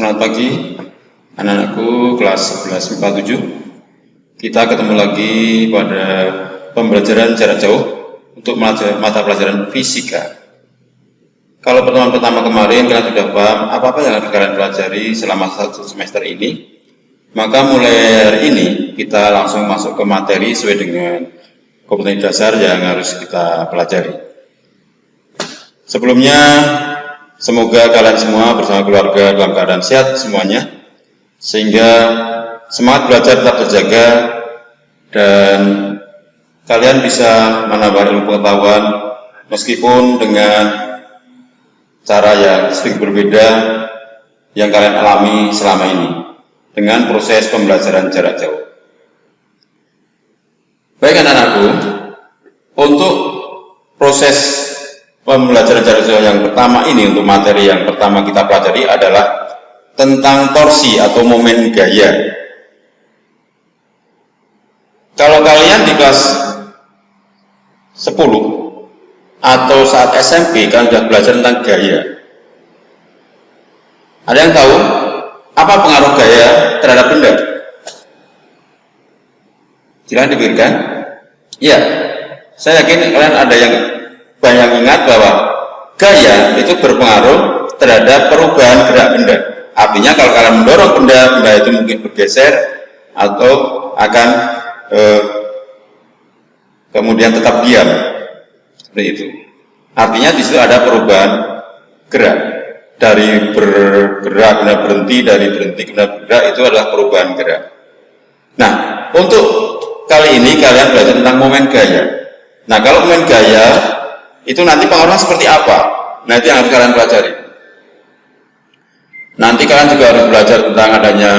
Selamat pagi anak-anakku kelas 11 MIPA 7. Kita ketemu lagi pada pembelajaran jarak jauh untuk mata pelajaran fisika. Kalau pertemuan pertama kemarin kalian sudah paham apa-apa yang harus kalian pelajari selama satu semester ini, maka mulai hari ini kita langsung masuk ke materi sesuai dengan kompetensi dasar yang harus kita pelajari. Sebelumnya, semoga kalian semua bersama keluarga dalam keadaan sehat semuanya, sehingga semangat belajar tetap terjaga dan kalian bisa menambah ilmu pengetahuan meskipun dengan cara yang sedikit berbeda yang kalian alami selama ini dengan proses pembelajaran jarak jauh. Baik anak-anakku, untuk proses pembelajaran jarak jauh yang pertama ini, untuk materi yang pertama kita pelajari adalah tentang torsi atau momen gaya. Kalau kalian di kelas 10 atau saat SMP kan sudah belajar tentang gaya. Ada yang tahu apa pengaruh gaya terhadap benda? Silahkan dipikirkan. Ya, saya yakin kalian ada yang banyak ingat bahwa gaya itu berpengaruh terhadap perubahan gerak benda. Artinya kalau kalian mendorong benda itu mungkin bergeser atau akan kemudian tetap diam. Seperti itu. Artinya di situ ada perubahan gerak. Dari bergerak kemudian berhenti, dari berhenti kemudian bergerak, itu adalah perubahan gerak. Nah, untuk kali ini kalian belajar tentang momen gaya. Nah, kalau momen gaya itu nanti pengaruhnya seperti apa? Nah, itu yang harus kalian pelajari. Nanti kalian juga harus belajar tentang adanya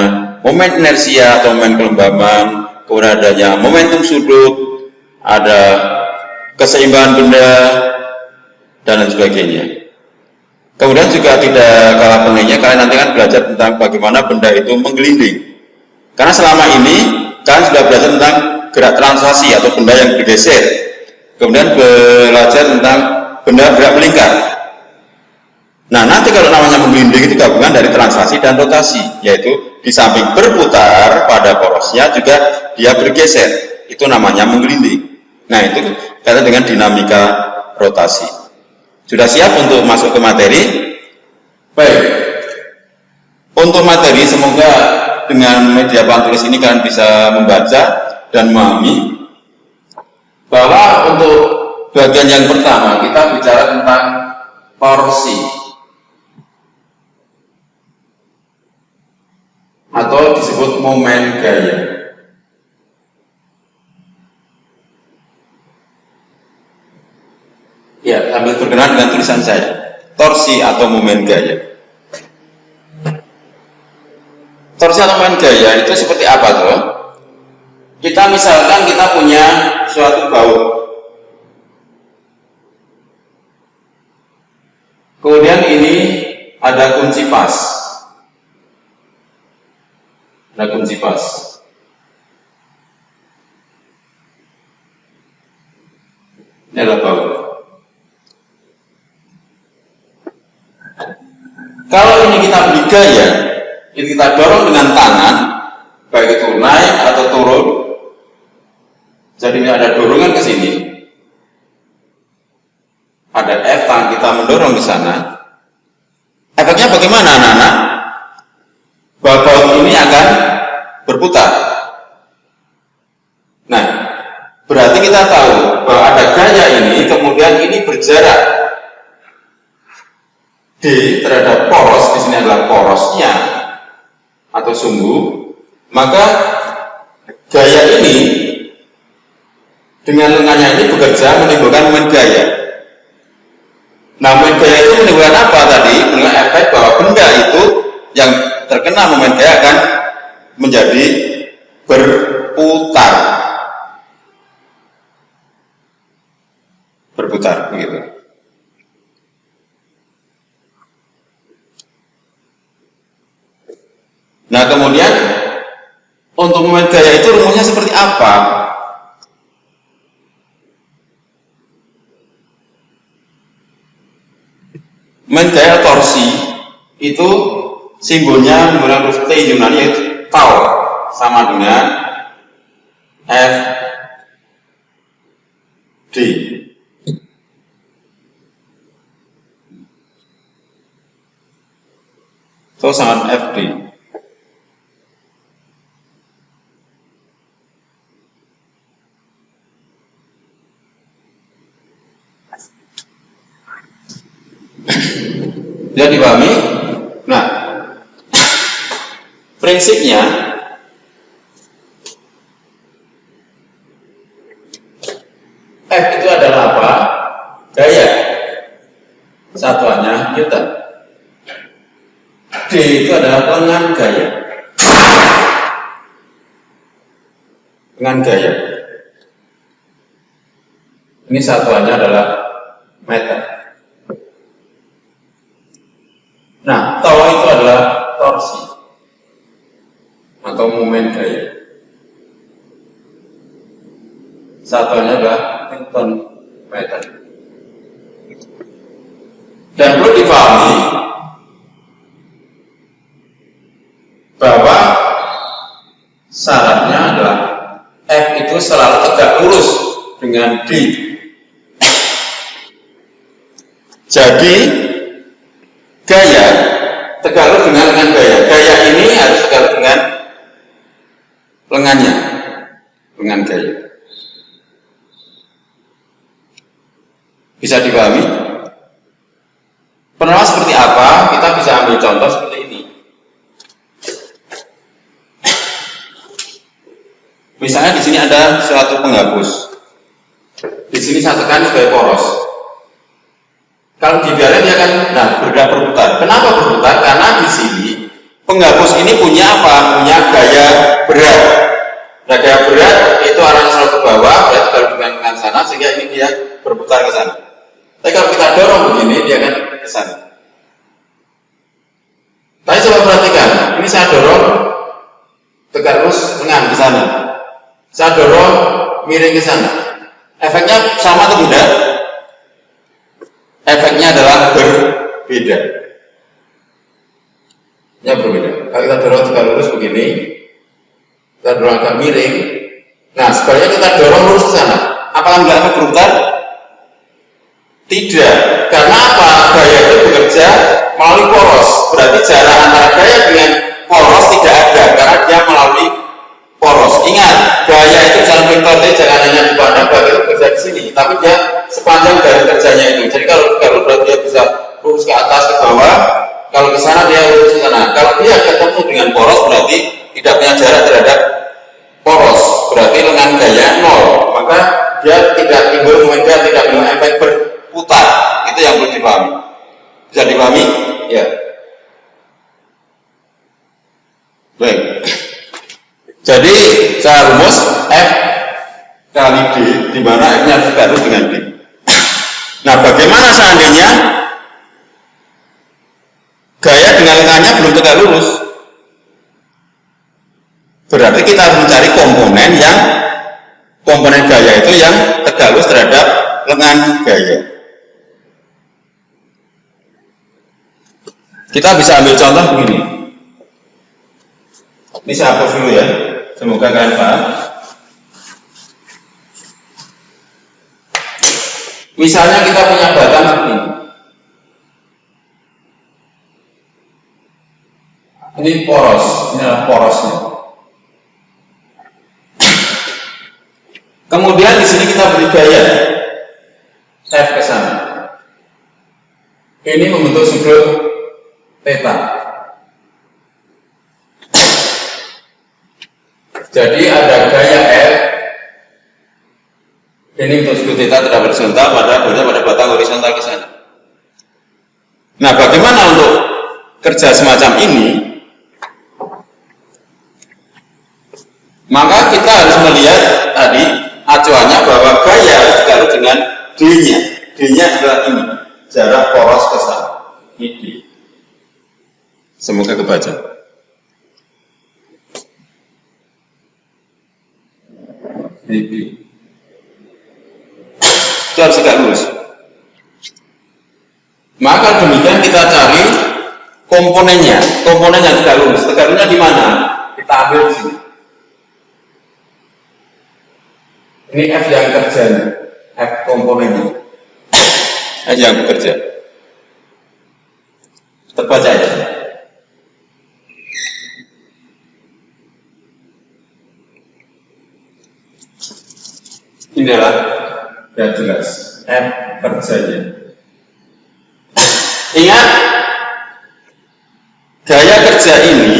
momen inersia atau momen kelembaban, kemudian adanya momentum sudut, ada keseimbangan benda, dan lain sebagainya. Kemudian juga tidak kalah pentingnya kalian nanti kan belajar tentang bagaimana benda itu menggelinding. Karena selama ini kalian sudah belajar tentang gerak translasi atau benda yang bergeser. Kemudian belajar tentang benda gerak melingkar. Nah, nanti kalau namanya menggelinding itu gabungan dari translasi dan rotasi, yaitu di samping berputar pada porosnya juga dia bergeser. Itu namanya menggelinding. Nah, itu kaitan dengan dinamika rotasi. Sudah siap untuk masuk ke materi? Baik. Untuk materi, semoga dengan media papan tulis ini kalian bisa membaca dan memahami bahwa untuk bagian yang pertama kita bicara tentang torsi atau disebut momen gaya. Ya, sambil berkenan dengan tulisan saya, torsi atau momen gaya. Torsi atau momen gaya itu seperti apa tuh? Kita misalkan kita punya suatu baut, kemudian ini ada kunci pas, ini adalah baut. Kalau ini kita beri gaya, ini kita dorong dengan tangan, baik itu naik atau turun. Jadi ini ada dorongan ke sini, ada F, tangan kita mendorong ke sana. Efeknya bagaimana anak-anak? Baut ini akan berputar. Nah, berarti kita tahu bahwa ada gaya ini, kemudian ini berjarak D terhadap poros, di sini adalah porosnya atau sumbu, maka gaya ini dengan lengannya ini bekerja menimbulkan momen gaya. Nah, momen gaya itu menimbulkan apa tadi? Menimbulkan efek bahwa benda itu yang terkena momen gaya akan menjadi berputar begitu. Nah, kemudian untuk momen gaya itu rumusnya seperti apa? Momen gaya torsi itu simbolnya menggunakan huruf T Yunani yaitu tau, sama dengan F D. Tau sama F D. Bisa dipahami? Nah, prinsipnya F itu adalah apa? Gaya. Satuannya Newton. D itu adalah lengan gaya. Lengan gaya. Ini satuannya adalah meter. Nah, tau itu adalah torsi atau momen gaya. Satuannya adalah Newton meter. Dan perlu dipahami bahwa syaratnya adalah F itu selalu tegak lurus dengan D. Jadi gaya tegak lurus dengan lengan gaya. Gaya ini harus tegak lurus dengan lengannya, lengan gaya. Bisa dipahami? Penerima seperti apa? Kita bisa ambil contoh seperti ini. Misalnya di sini ada suatu penghapus. Di sini satu tekan sebagai poros. Kalau dibiarkan dia akan berputar. Kenapa berputar? Karena di sini penghapus ini punya apa? Punya gaya berat. Nah, gaya berat itu arahnya selalu ke bawah, berarti kalau dengan sana sehingga ini dia berputar ke sana. Tapi kalau kita dorong begini, dia akan ke sana. Tapi coba perhatikan, ini saya dorong tegak lurus lengan ke sana. Saya dorong miring ke sana. Efeknya sama atau tidak? Efeknya adalah berbeda. Ya berbeda. Kalau kita dorong tegak lurus begini, kita dorong agak miring. Nah, sebaliknya kita dorong lurus ke sana. Apakah nggak akan berputar? Tidak. Karena apa? Gaya itu bekerja melalui poros. Berarti jarak antara gaya dengan poros tidak ada, karena dia melalui poros. Ingat, gaya itu jalan vektor, jangan hanya dipandang bahwa itu bekerja di sini, tapi dia sepanjang dari kerjanya itu. Jadi kalau berarti dia bisa lurus ke atas ke bawah, kalau ke sana dia lurus ke sana. Kalau dia ketemu dengan poros berarti tidak punya jarak terhadap poros. Berarti lengan gaya 0, maka dia tidak timbul momen, dia tidak punya efek berputar. Itu yang perlu dipahami. Bisa dipahami? Ya. Baik. Jadi secara rumus F kali D, di mana F-nya harus dengan D. Nah, bagaimana seandainya gaya dengan lengannya belum tegak lurus? Berarti kita harus mencari komponen gaya itu yang tegak lurus terhadap lengan gaya. Kita bisa ambil contoh begini. Ini saya hapus dulu ya. Semoga kalian paham. Misalnya kita punya batang seperti ini. Ini poros, ini adalah porosnya. Kemudian di sini kita beri gaya F ke sana. Ini membentuk sudut theta. Jadi ada gaya F. Ini untuk sudut theta tidak horizontal pada batang horizontal ke sana. Nah, bagaimana untuk kerja semacam ini? Maka kita harus melihat tadi acuannya bahwa gaya kalau dengan D-nya. D-nya adalah ini, jarak poros ke sana. Ini D. Semoga kebaca. DB. Itu harus tegak lurus. Maka demikian kita cari komponennya tegak lurus. Tegak lurusnya di mana? Kita ambil di sini. Ini F yang kerja, F komponennya. F yang bekerja. Terbaca ya. Ini adalah yang jelas F kerjanya. Ingat, gaya kerja ini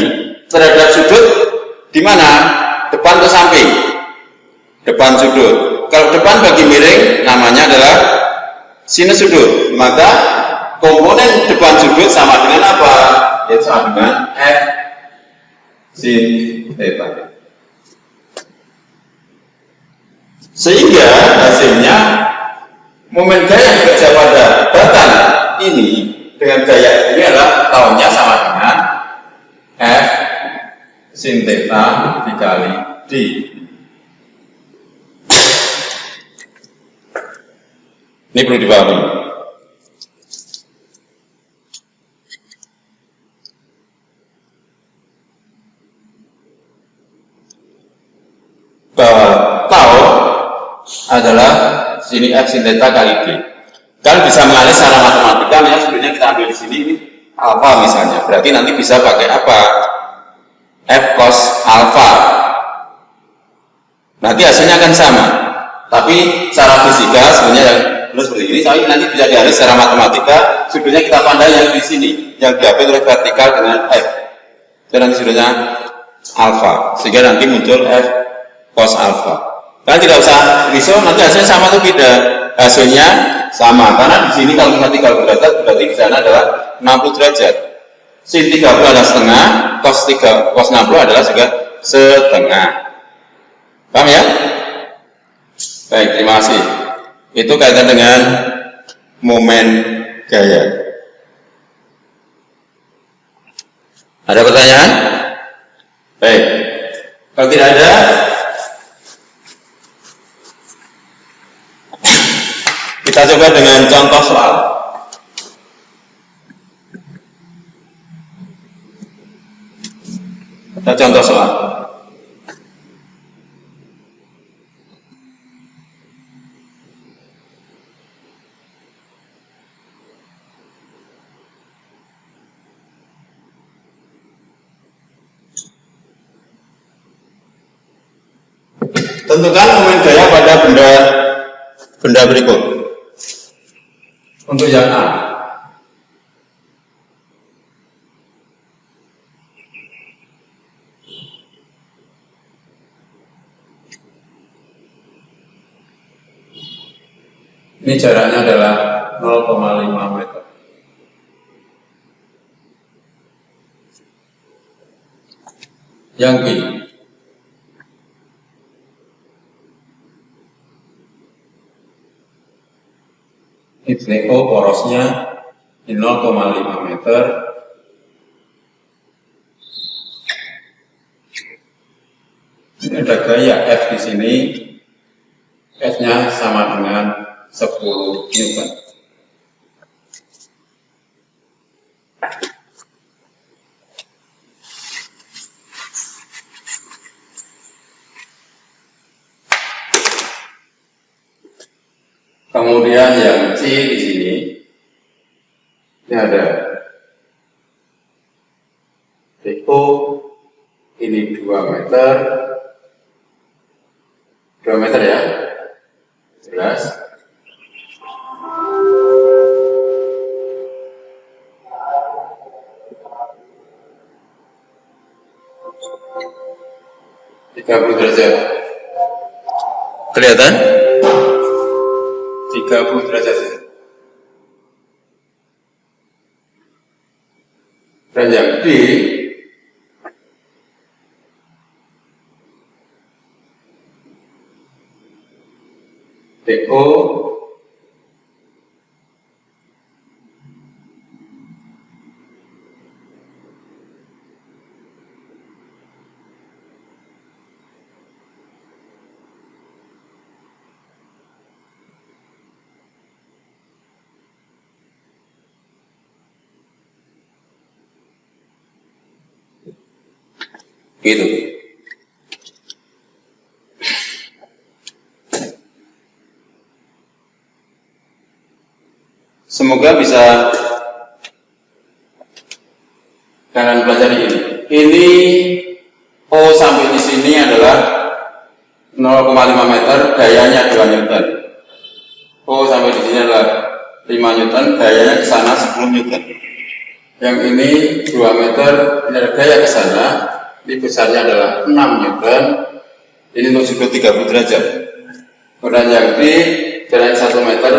terhadap sudut di mana? Depan atau samping? Depan sudut. Kalau depan bagi miring namanya adalah sinus sudut. Maka komponen depan sudut sama dengan apa? Yaitu sama dengan F sin theta. Sehingga hasilnya momen gaya yang bekerja pada batang ini dengan gaya ini adalah tahunnya sama dengan F sin theta dikali D. Ini perlu dipahami. Bahwa tau adalah sini F sin theta kali D. Kan bisa mengalir secara matematika, misalnya sebenarnya kita ambil di sini ini alfa misalnya. Berarti nanti bisa pakai apa? F cos alfa. Nanti hasilnya akan sama. Tapi secara fisika sebenarnya yang seperti ini, tapi nanti bisa dialir secara matematika. Sudutnya kita pandang yang di sini, yang diapit oleh vertikal dengan F. Jadi nanti sudutnya alfa, sehingga nanti muncul F cos alfa. Kalian tidak usah risau, nanti hasilnya sama atau beda. Hasilnya sama, karena di sini kalau kita 30 derajat, berarti di sana adalah 60 derajat. Sin 30 adalah setengah, cos 60 adalah juga setengah. Paham ya? Baik, terima kasih. Itu kaitan dengan momen gaya. Ada pertanyaan? Baik. Kalau tidak ada, kita coba dengan contoh soal. Kita contoh soal. Tentukan momen gaya pada benda berikut. Untuk yang A, ini jaraknya adalah 0,5 meter. Yang B, ini O porosnya di 0,5 meter. Ini ada gaya F di sini. F-nya sama dengan 10 Newton. Kemudian yang C di sini, ini ada TO, ini 2 meter, 2 meter ya, jelas. derajat. Kelihatan? 30 derajat. Dan yang D, TO Gitu. Semoga bisa kalian pelajari ini. Ini O sampai di sini adalah 0,5 meter, gayanya 2 Newton. O sampai di sini adalah 5 Newton, gayanya ke sana 10 Newton. Yang ini 2 meter, ini ada gaya ke sana, ini besarnya adalah 6 Newton. Ini untuk sudut 30 derajat. Kemudian yang D, jaraknya 1 meter,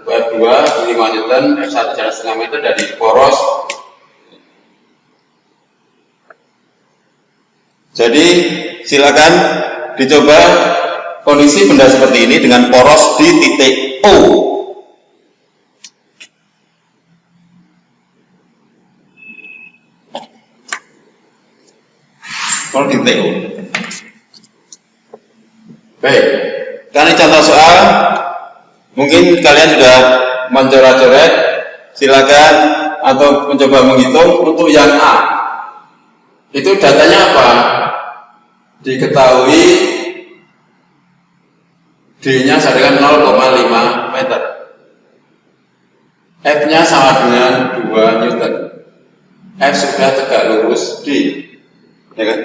buat 2, 5 Newton, F1 jarak setengah meter dari poros. Jadi silakan dicoba kondisi benda seperti ini dengan poros di titik O. Poros di titik O. Baik, karena contoh soal mungkin kalian sudah mencoret-coret, silakan atau mencoba menghitung untuk yang A. Itu datanya apa? Diketahui D-nya sama dengan 0,5 meter. F-nya sama dengan 2 Newton. F sudah tegak lurus D. Ya kan?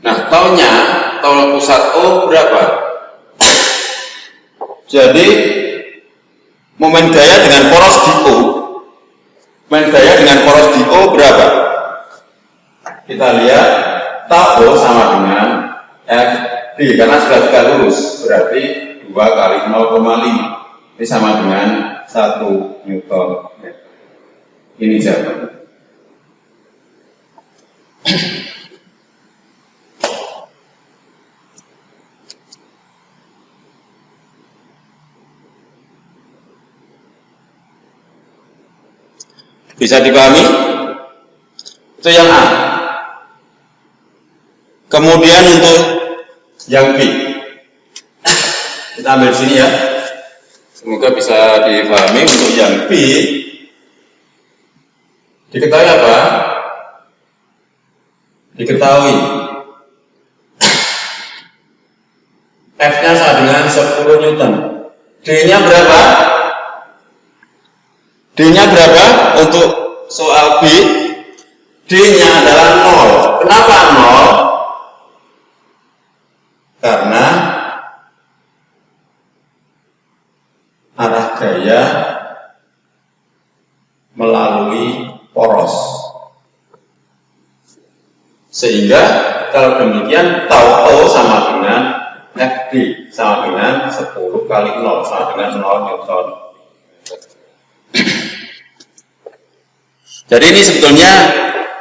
Nah, taunya, tol pusat O berapa? Jadi, momen gaya dengan poros di O. Momen gaya dengan poros di O berapa? Kita lihat, tau O sama dengan F D, karena sudah tegak lurus, berarti 2 kali 0,5. Ini sama dengan 1 Newton. Ini jawabannya. Bisa dipahami? Itu yang A. Kemudian untuk yang B, kita ambil di sini ya. Semoga bisa dipahami. Untuk yang B, diketahui apa? Diketahui F-nya sama dengan 10 Newton. D-nya berapa? D-nya berapa untuk soal B? D-nya adalah 0. Kenapa 0? Karena arah gaya melalui poros. Sehingga kalau demikian tau O sama dengan FD sama dengan 10 kali 0 sama dengan 0 Newton. Jadi ini sebetulnya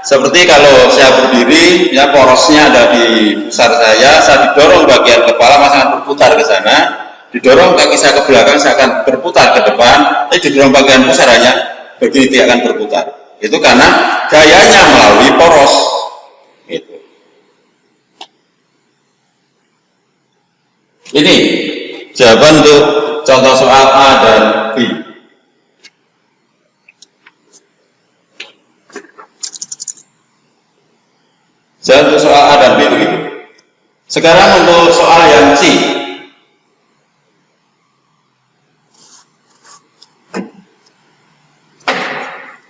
seperti kalau saya berdiri, ya porosnya ada di pusar saya didorong bagian kepala, maka akan berputar ke sana, didorong kaki saya ke belakang, saya akan berputar ke depan, didorong bagian pusarannya, begini dia akan berputar. Itu karena gayanya melalui poros. Itu. Ini jawaban untuk contoh soal A dan B. Jawaban untuk soal A dan B begitu. Sekarang untuk soal yang C.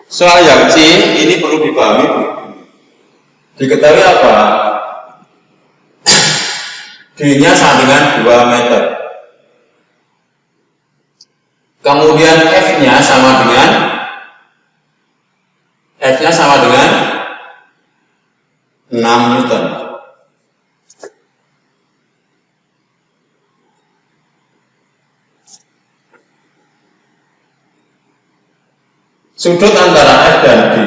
Soal yang C ini perlu dipahami. Diketahui apa? D-nya sama dengan 2 meter. Kemudian F-nya sama dengan dengan 6 Newton. Sudut antara F dan D,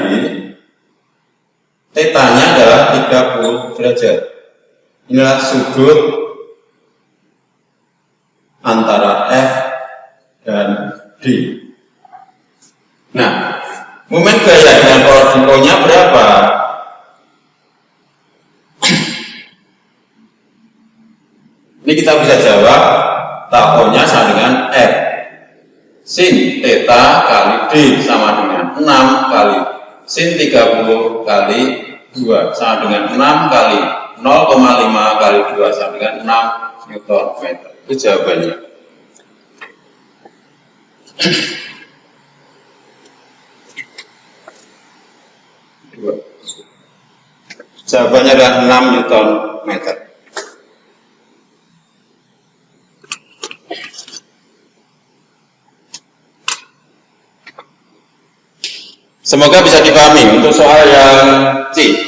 θ-nya adalah 30 derajat. Inilah sudut antara F dan D. Nah, momen gaya dengan poros di O-nya berapa? Ini kita bisa jawab, tau-nya sama dengan F. Sin θ kali D sama dengan 6 kali sin 30 kali 2 sama dengan 6 kali 0,5 kali 2 sama dengan 6 Newton meter. Itu jawabannya. Jawabannya adalah 6 Newton meter. Semoga bisa dipahami untuk soal yang C.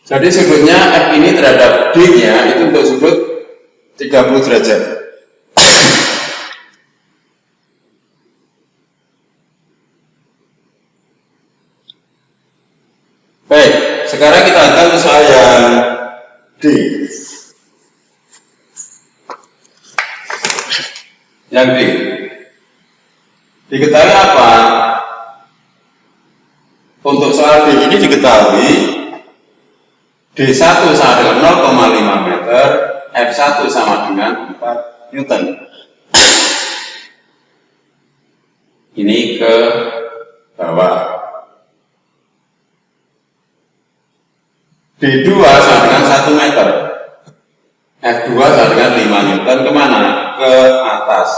Jadi sudutnya F ini terhadap D-nya itu untuk sudut 30 derajat. Baik, sekarang kita akan ke soal yang D. Yang D. Diketahui apa? Untuk soal D ini diketahui D1 sama dengan 0,5 meter, F1 sama dengan 4 Newton. Ini ke bawah. D2 sama dengan 1 meter, F2 sama dengan 5 Newton, kemana? Ke atas.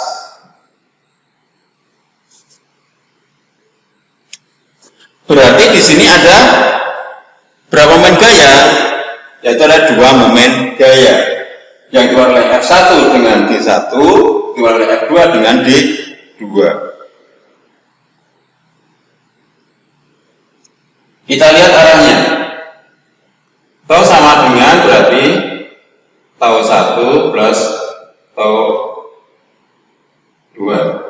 Berarti di sini ada berapa momen gaya? Yaitu ada 2 momen gaya yang dikeluarkan oleh F1 dengan D1, dikeluarkan oleh F2 dengan D2. Kita lihat arahnya. Tau sama dengan berarti tau 1 plus tau 2.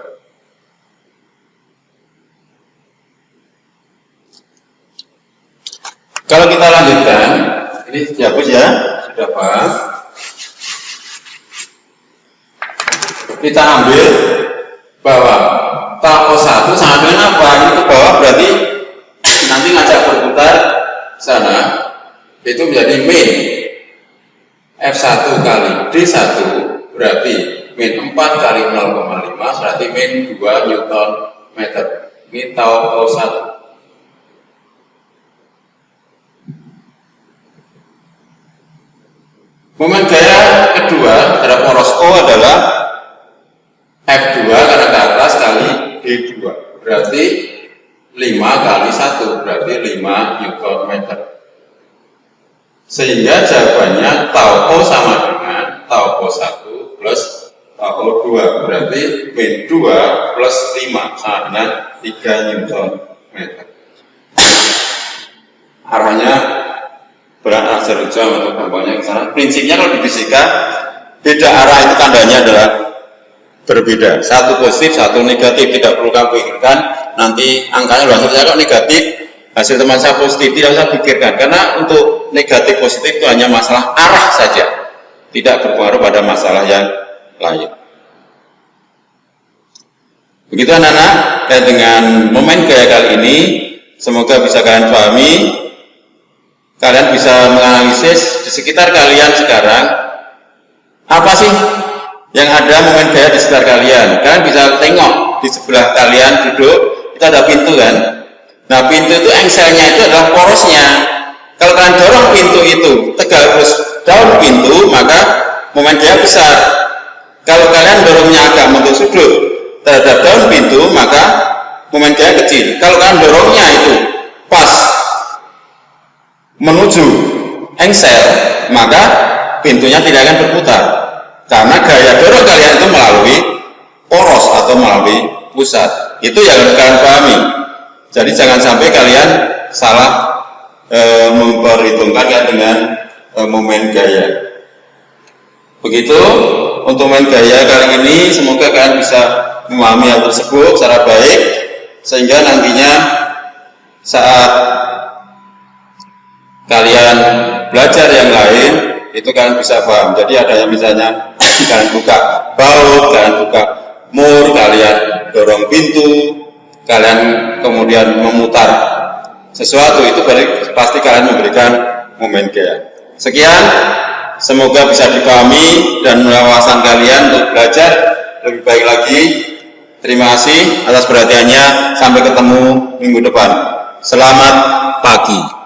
Kalau kita lanjutkan, ini dihapus ya, sudah paham. Kita ambil bahwa tau 1 sama dengan apa? Ini ke bawah berarti nanti ngajak berputar sana, itu menjadi min F1 kali D1 berarti min 4 kali 0,5 berarti min 2 Newton meter. Ini tau 1. Momen gaya kedua terhadap poros O adalah F2 karena ke atas kali D2 berarti 5 kali 1 berarti 5 Newton meter. Sehingga jawabannya tau O sama dengan tau O1 plus tau O2 berarti min 2 plus 5 sama dengan 3 Newton meter. Arahnya berarah seruja untuk gampangnya ke sana. Prinsipnya kalau di fisika beda arah itu tandanya adalah berbeda. Satu positif, satu negatif. Tidak perlu kamu pikirkan nanti angkanya luar saja kalau negatif hasil teman saya positif, tidak usah pikirkan karena untuk negatif positif itu hanya masalah arah saja, tidak berpengaruh pada masalah yang lain. Begitu anak-anak, dan dengan momen gaya kali ini semoga bisa kalian pahami. Kalian bisa menganalisis di sekitar kalian sekarang apa sih yang ada momen gaya di sekitar kalian. Kalian bisa tengok di sebelah kalian duduk itu ada pintu kan. Nah pintu itu engselnya itu adalah porosnya. Kalau kalian dorong pintu itu tegak terus daun pintu maka momen gaya besar. Kalau kalian dorongnya agak membentuk sudut terhadap daun pintu maka momen gaya kecil. Kalau kalian dorongnya itu pas menuju engsel maka pintunya tidak akan berputar karena gaya dorong kalian itu melalui poros atau melalui pusat. Itu yang harus kalian pahami. Jadi jangan sampai kalian salah memperhitungkan dengan momen gaya. Begitu untuk momen gaya kali ini, semoga kalian bisa memahami hal tersebut secara baik sehingga nantinya saat kalian belajar yang lain itu kalian bisa paham. Jadi ada yang misalnya kalian buka baut, kalian buka mur, kalian dorong pintu, kalian kemudian memutar sesuatu, itu pasti kalian memberikan momen gaya. Sekian, semoga bisa dipahami dan wawasan kalian untuk belajar lebih baik lagi. Terima kasih atas perhatiannya. Sampai ketemu minggu depan. Selamat pagi.